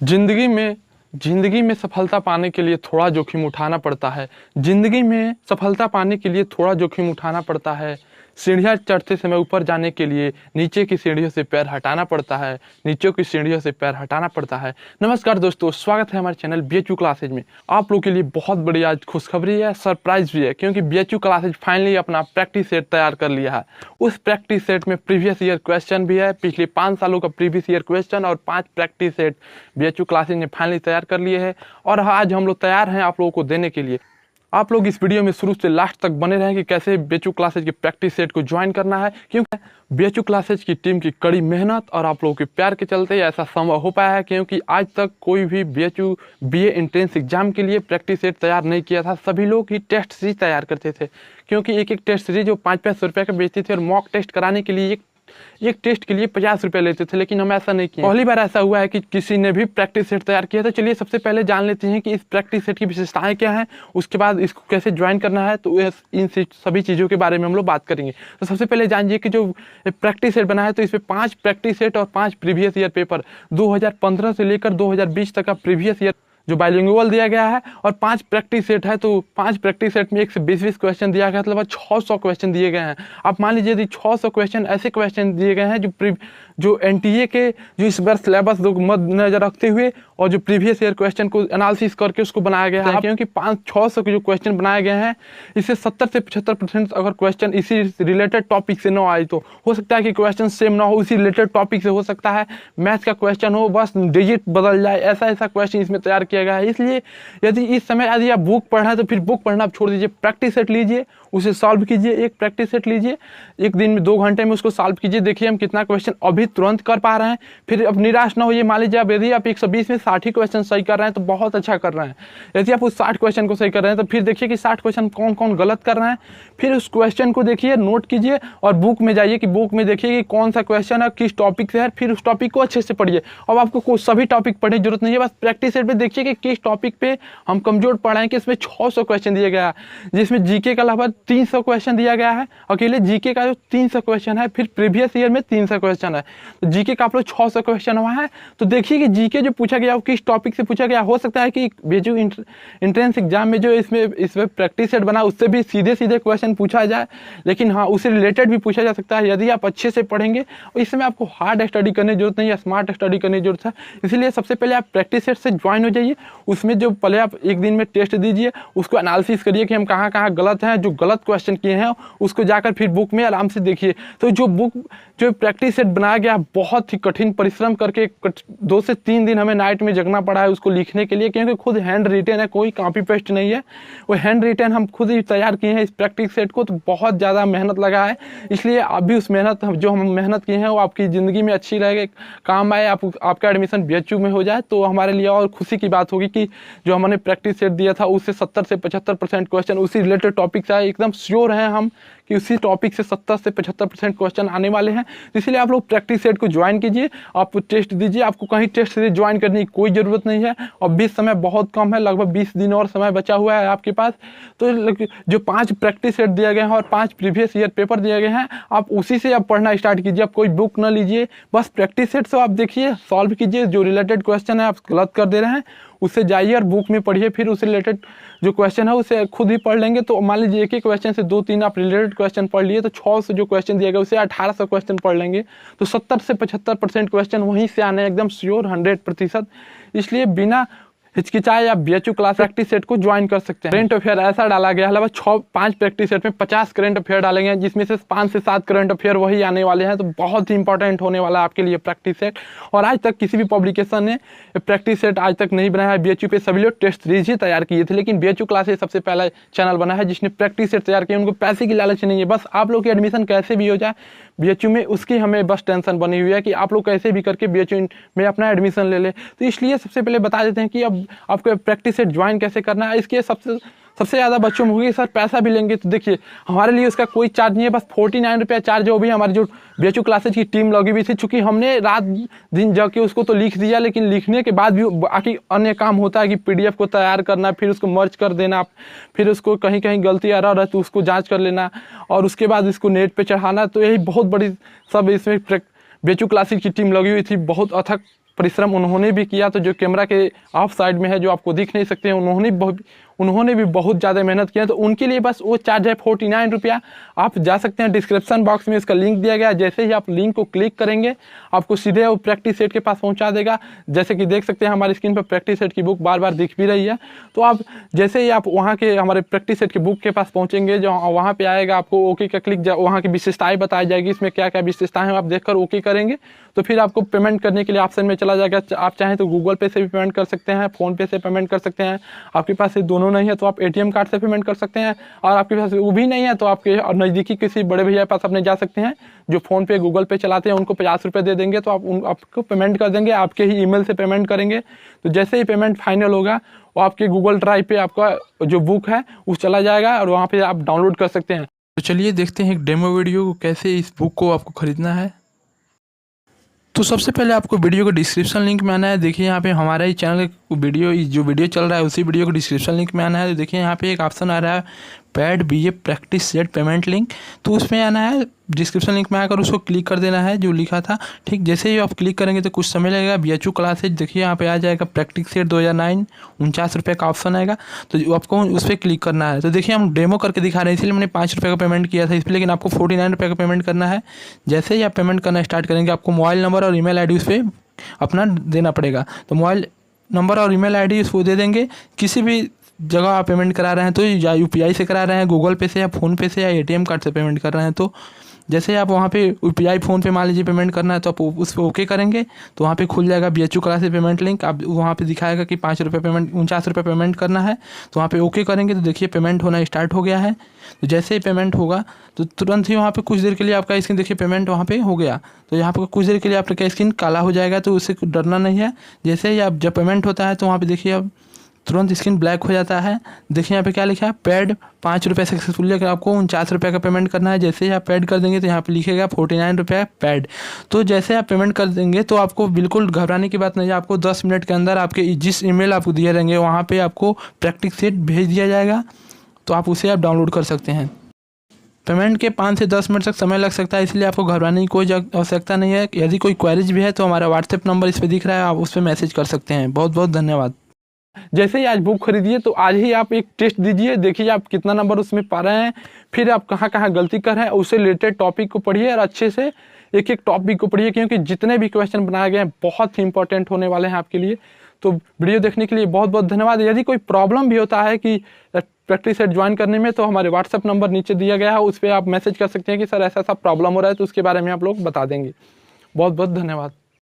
जिंदगी में सफलता पाने के लिए थोड़ा जोखिम उठाना पड़ता है। जिंदगी में सफलता पाने के लिए थोड़ा जोखिम उठाना पड़ता है। सीढ़ियाँ चढ़ते समय ऊपर जाने के लिए नीचे की सीढ़ियों से पैर हटाना पड़ता है। नीचे की सीढ़ियों से पैर हटाना पड़ता है। नमस्कार दोस्तों, स्वागत है हमारे चैनल BHU क्लासेज में। आप लोग के लिए बहुत बड़ी आज खुशखबरी है, सरप्राइज भी है, क्योंकि BHU क्लासेज फाइनली अपना प्रैक्टिस सेट तैयार कर लिया है। उस प्रैक्टिस सेट में प्रीवियस ईयर क्वेश्चन भी है, पिछले 5 सालों का प्रीवियस ईयर क्वेश्चन और 5 प्रैक्टिस सेट BHU क्लासेज ने फाइनली तैयार कर लिए हैं। और आज हम लोग तैयार हैं आप लोगों को देने के लिए। आप लोग इस वीडियो में शुरू से लास्ट तक बने रहें कि कैसे BHU क्लासेज के प्रैक्टिस सेट को ज्वाइन करना है, क्योंकि BHU क्लासेज की टीम की कड़ी मेहनत और आप लोगों के प्यार के चलते ऐसा संभव हो पाया है, क्योंकि आज तक कोई भी BHU BA एंट्रेंस एग्जाम के लिए प्रैक्टिस सेट तैयार नहीं किया था। सभी लोग ही टेस्ट सीरीज तैयार करते थे, क्योंकि एक टेस्ट सीरीज जो 5-500 रुपये का बेचती थी और मॉक टेस्ट कराने के लिए एक टेस्ट के लिए 50 रुपये लेते थे, लेकिन हम ऐसा नहीं किए। पहली बार ऐसा हुआ है कि किसी ने भी प्रैक्टिस सेट तैयार किया। तो चलिए सबसे पहले जान लेते हैं कि इस प्रैक्टिस सेट की विशेषताएं क्या हैं, उसके बाद इसको कैसे ज्वाइन करना है। तो इन सभी चीज़ों के बारे में हम लोग बात करेंगे। तो सबसे पहले जानिए कि जो प्रैक्टिस सेट बना है, तो इसमें 5 प्रैक्टिस सेट और 5 प्रीवियस ईयर पेपर 2015 से लेकर 2020 तक का प्रीवियस ईयर जो बाइलिंगुअल दिया गया है, और 5 प्रैक्टिस सेट है। तो 5 प्रैक्टिस सेट में 1 से 20 क्वेश्चन दिया गया है, मतलब 600 क्वेश्चन दिए गए हैं। आप मान लीजिए यदि 600 क्वेश्चन ऐसे क्वेश्चन दिए गए हैं जो NTA के जो इस बार सिलेबस मद्देनजर रखते हुए और जो प्रीवियस ईयर क्वेश्चन को एनालिसिस करके उसको बनाया गया है, क्योंकि 500-600 के जो क्वेश्चन बनाए गए हैं, इससे 70 से 75% अगर क्वेश्चन इसी रिलेटेड टॉपिक से ना आए तो हो सकता है कि क्वेश्चन सेम ना हो, उसी रिलेटेड टॉपिक से हो सकता है मैथ्स का क्वेश्चन हो, बस डिजिट बदल जाए, ऐसा क्वेश्चन इसमें तैयार किया गया है। इसलिए यदि इस समय यदि आप बुक पढ़ना है तो फिर बुक पढ़ना आप छोड़ दीजिए, प्रैक्टिस सेट लीजिए, उसे सॉल्व कीजिए। एक प्रैक्टिस सेट लीजिए, एक दिन में 2 घंटे में उसको सॉल्व कीजिए, देखिए हम कितना क्वेश्चन अभी तुरंत कर पा रहे हैं। फिर अब निराश ना होइए। मान लीजिए यदि आप 120 में 60 ही क्वेश्चन सही कर रहे हैं तो बहुत अच्छा कर रहे हैं। यदि आप उस 60 क्वेश्चन को सही कर रहे हैं तो फिर देखिए कि 60 क्वेश्चन कौन कौन गलत कर रहे हैं। फिर उस क्वेश्चन को देखिए, नोट कीजिए और बुक में जाइए कि बुक में देखिए कि कौन सा क्वेश्चन है, किस टॉपिक से है, फिर उस टॉपिक को अच्छे से पढ़िए। अब आपको सभी टॉपिक पढ़ने की जरूरत नहीं है, बस प्रैक्टिस सेट पे देखिए कि किस टॉपिक पे हम कमजोर पढ़ रहे हैं। कि इसमें 600 क्वेश्चन दिए गया है, जिसमें जीके के अलावा 300 क्वेश्चन दिया गया है। अकेले जीके का जो 300 क्वेश्चन है, फिर प्रीवियस ईयर में 300 क्वेश्चन है, तो जीके का आप लोग 600 क्वेश्चन हुआ है। तो देखिए कि जीके जो पूछा गया वो किस टॉपिक से पूछा गया। हो सकता है कि BHU एंट्रेंस एग्जाम में जो इसमें प्रैक्टिस सेट बना उससे भी सीधे क्वेश्चन पूछा जाए, लेकिन हाँ उससे रिलेटेड भी पूछा जा सकता है यदि आप अच्छे से पढ़ेंगे। और इसमें आपको हार्ड स्टडी करने की जरूरत नहीं है, स्मार्ट स्टडी करने की जरूरत है। इसलिए सबसे पहले आप प्रैक्टिस सेट से ज्वाइन हो जाइए। उसमें जो पहले आप एक दिन में टेस्ट दीजिए, उसको एनालिसिस करिए कि हम कहाँ गलत हैं, जो गलत क्वेश्चन किए हैं उसको जाकर फिर बुक में आराम से देखिए। तो जो प्रैक्टिस सेट बनाया गया बहुत ही कठिन परिश्रम करके 2 से 3 दिन हमें नाइट में जगना पड़ा है उसको लिखने के लिए, क्योंकि खुद हैंड रिटेन है, कोई कॉपी पेस्ट नहीं है। वो हैंड रिटेन हम खुद ही तैयार किए हैं इस प्रैक्टिस सेट को, तो बहुत ज़्यादा मेहनत लगा है। इसलिए अभी उस मेहनत जो हम मेहनत किए हैं वो आपकी ज़िंदगी में अच्छी रहेगी, काम आए, आपका एडमिशन BHU में हो जाए तो हमारे लिए और खुशी की बात होगी कि जो हमने प्रैक्टिस सेट दिया था उससे 70 से 75% क्वेश्चन उसी रिलेटेड टॉपिक से आए। एकदम श्योर हैं हम कि उसी टॉपिक से 70 से 75% क्वेश्चन आने वाले हैं। इसलिए आप लोग प्रैक्टिस सेट को ज्वाइन कीजिए, आप टेस्ट दीजिए। आपको कहीं टेस्ट से ज्वाइन करने की कोई ज़रूरत नहीं है। और 20 समय बहुत कम है, लगभग 20 दिन और समय बचा हुआ है आपके पास। तो जो 5 प्रैक्टिस सेट दिए गए हैं और 5 प्रीवियस ईयर पेपर दिए गए हैं, आप उसी से आप पढ़ना स्टार्ट कीजिए। आप कोई बुक ना लीजिए, बस प्रैक्टिस सेट से आप देखिए, सॉल्व कीजिए। जो रिलेटेड क्वेश्चन है आप गलत कर दे रहे हैं उससे जाइए और बुक में पढ़िए, फिर उससे रिलेटेड जो क्वेश्चन है उसे खुद ही पढ़ लेंगे। तो मान लीजिए एक क्वेश्चन से 2-3 आप रिलेटेड क्वेश्चन पढ़ लिए, तो 600 जो क्वेश्चन दिया गया उसे 1800 क्वेश्चन पढ़ लेंगे, तो 70 से 75% क्वेश्चन वहीं से आने एकदम श्योर 100%। इसलिए बिना हिचकिचाए आप BHU क्लास प्रैक्टिस सेट को ज्वाइन कर सकते हैं। करंट अफेयर ऐसा डाला गया है, लगभग 5 प्रैक्टिस सेट में 50 करंट अफेयर डालेंगे, जिसमें से 5 से 7 करंट अफेयर वही आने वाले हैं। तो बहुत ही इंपॉर्टेंट होने वाला है आपके लिए प्रैक्टिस सेट। और आज तक किसी भी पब्लिकेशन ने प्रैक्टिस सेट आज तक नहीं बनाया है। BHU पे सभी लोग टेस्ट सीरीज ही तैयार किए थे, लेकिन BHU क्लासेज सबसे पहला चैनल बना है जिसने प्रैक्टिस सेट तैयार किया। उनको पैसे की लालच नहीं है, बस आप लोग की एडमिशन कैसे भी हो जाए BHU में, उसकी हमें बस टेंशन बनी हुई है कि आप लोग कैसे भी करके BHU में अपना एडमिशन ले ले। तो इसलिए सबसे पहले बता देते हैं कि अब आपको प्रैक्टिस सेट ज्वाइन कैसे करना है। इसके सबसे ज़्यादा बच्चों में होगी सर पैसा भी लेंगे, तो देखिए हमारे लिए उसका कोई चार्ज नहीं है, बस 49 रुपया चार्ज है। वो भी हमारी जो BHU क्लासेज की टीम लगी हुई थी, चूँकि हमने रात दिन जाके उसको तो लिख दिया, लेकिन लिखने के बाद भी बाकी अन्य काम होता है कि PDF को तैयार करना, फिर उसको मर्ज कर देना, फिर उसको कहीं गलती आ रहा है तो उसको जाँच कर लेना, और उसके बाद इसको नेट पर चढ़ाना। तो यही बहुत बड़ी सब इसमें BHU क्लासेज की टीम लगी हुई थी, बहुत अथक परिश्रम उन्होंने भी किया। तो जो कैमरा के ऑफ साइड में है, जो आपको दिख नहीं सकते हैं, उन्होंने भी बहुत ज़्यादा मेहनत किया। तो उनके लिए बस वो चार्ज है 49 रुपया। आप जा सकते हैं, डिस्क्रिप्शन बॉक्स में इसका लिंक दिया गया है। जैसे ही आप लिंक को क्लिक करेंगे आपको सीधे वो प्रैक्टिस सेट के पास पहुंचा देगा। जैसे कि देख सकते हैं हमारी स्क्रीन पर प्रैक्टिस सेट की बुक बार बार दिख भी रही है। तो आप जैसे ही आप वहाँ के हमारे प्रैक्टिस सेट की बुक के पास पहुँचेंगे, जो वहाँ पर आएगा आपको ओके का क्लिक, वहाँ की विशेषताएँ बताई जाएगी, इसमें क्या क्या विशेषताएँ हैं आप देखकर ओके करेंगे तो फिर आपको पेमेंट करने के लिए ऑप्शन में चला जाएगा। आप चाहें तो गूगल पे से भी पेमेंट कर सकते हैं, फ़ोन पे से पेमेंट कर सकते हैं। आपके पास ये दोनों नहीं है तो आप एटीएम कार्ड से पेमेंट कर सकते हैं, और आपके पास वो भी नहीं है तो आपके नज़दीकी किसी बड़े भैया के पास अपने जा सकते हैं जो फ़ोन पे गूगल पे चलाते हैं। उनको 50 रुपये दे देंगे तो आपको पेमेंट कर देंगे, आपके ही ईमेल से पेमेंट करेंगे। तो जैसे ही पेमेंट फाइनल होगा वो आपके गूगल ड्राइव पे आपका जो बुक है वो चला जाएगा और वहाँ पर आप डाउनलोड कर सकते हैं। तो चलिए देखते हैं एक डेमो वीडियो कैसे इस बुक को आपको ख़रीदना है। तो सबसे पहले आपको वीडियो को डिस्क्रिप्शन लिंक में आना है। देखिए यहाँ पे हमारा ही चैनल का वीडियो, जो वीडियो चल रहा है उसी वीडियो को डिस्क्रिप्शन लिंक में आना है। तो देखिए यहाँ पे एक ऑप्शन आ रहा है pad BA practice set payment link, तो उसमें आना है, डिस्क्रिप्शन लिंक में आकर उसको क्लिक कर देना है जो लिखा था। ठीक, जैसे ही आप क्लिक करेंगे तो कुछ समय लगेगा। BHU क्लासेज देखिए यहाँ पे आ जाएगा प्रैक्टिस सेट 2009 49 रुपये का ऑप्शन आएगा, तो आपको उस पर क्लिक करना है। तो देखिए हम डेमो करके दिखा रहे हैं इसलिए मैंने 5 रुपये का पेमेंट किया था इस पर, लेकिन आपको 49 रुपये का पेमेंट करना है। जैसे ही आप पेमेंट करना स्टार्ट करेंगे आपको मोबाइल नंबर और ईमेल ID उस पर अपना देना पड़ेगा। तो मोबाइल नंबर और ईमेल ID उसको दे देंगे। किसी भी जगह आप पेमेंट करा रहे हैं तो या UPI से करा रहे हैं, गूगल पे से या फ़ोन पे से या ATM कार्ड से पेमेंट कर रहे हैं, तो जैसे आप वहाँ पे UPI फ़ोन पे मान लीजिए पेमेंट करना है तो आप उस पर ओके करेंगे तो वहाँ पे खुल जाएगा BHU क्लासेज पेमेंट लिंक। आप वहाँ पे दिखाएगा कि 5 रुपये पेमेंट 49 रुपये पेमेंट करना है, तो वहाँ पे ओके करेंगे तो देखिए पेमेंट होना स्टार्ट हो गया है। तो जैसे ही पेमेंट होगा तो तुरंत ही वहाँ पे कुछ देर के लिए आपका स्क्रीन देखिए पेमेंट वहाँ पे हो गया। तो यहाँ पर कुछ देर के लिए आपका स्क्रीन काला हो जाएगा, तो उससे डरना नहीं है। जैसे ही आप जब पेमेंट होता है तो वहाँ पर देखिए अब तुरंत स्क्रीन ब्लैक हो जाता है। देखिए यहाँ पे क्या लिखा है, पेड 5 रुपये सक्सेसफुली, अगर आपको 49 रुपये का पेमेंट करना है। जैसे ही आप पेड कर देंगे तो यहाँ पे लिखेगा 49 रुपये पेड। तो जैसे आप पेमेंट कर देंगे तो आपको बिल्कुल घबराने की बात नहीं है, आपको 10 मिनट के अंदर आपके जिस ईमेल आपको दिए रहेंगे वहाँ पर आपको प्रैक्टिस सेट भेज दिया जाएगा, तो आप उसे आप डाउनलोड कर सकते हैं। पेमेंट के 5 से 10 मिनट तक समय लग सकता है, इसलिए आपको घबराने की कोई आवश्यकता नहीं है। यदि कोई क्वेरीज भी है तो हमारा व्हाट्सएप नंबर इस पर दिख रहा है, आप उस पर मैसेज कर सकते हैं। बहुत बहुत धन्यवाद। जैसे ही आज बुक खरीदिए तो आज ही आप एक टेस्ट दीजिए, देखिए आप कितना नंबर उसमें पा रहे हैं, फिर आप कहाँ कहाँ गलती कर रहे हैं, उससे रिलेटेड टॉपिक को पढ़िए और अच्छे से एक एक टॉपिक को पढ़िए, क्योंकि जितने भी क्वेश्चन बनाए गए हैं बहुत ही इंपॉर्टेंट होने वाले हैं आपके लिए। तो वीडियो देखने के लिए बहुत बहुत धन्यवाद। यदि कोई प्रॉब्लम भी होता है कि प्रैक्टिस सेट ज्वाइन करने में तो हमारे व्हाट्सअप नंबर नीचे दिया गया है, उस पर आप मैसेज कर सकते हैं कि सर ऐसा ऐसा प्रॉब्लम हो रहा है, तो उसके बारे में आप लोग बता देंगे। बहुत बहुत धन्यवाद।